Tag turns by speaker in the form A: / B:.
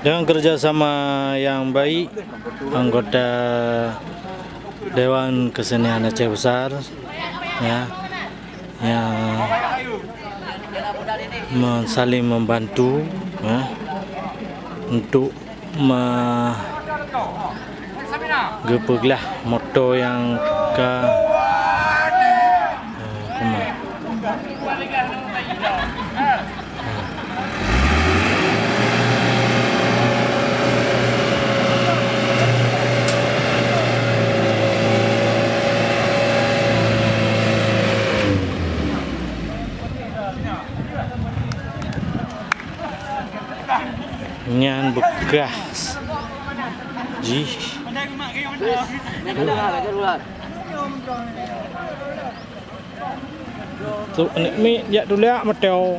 A: Dengan kerjasama yang baik, anggota Dewan Kesenian Aceh Besar ya, yang saling membantu ya, untuk menggepeglah moto yang ke nyan bekas ji tu ni jak tu liak mateo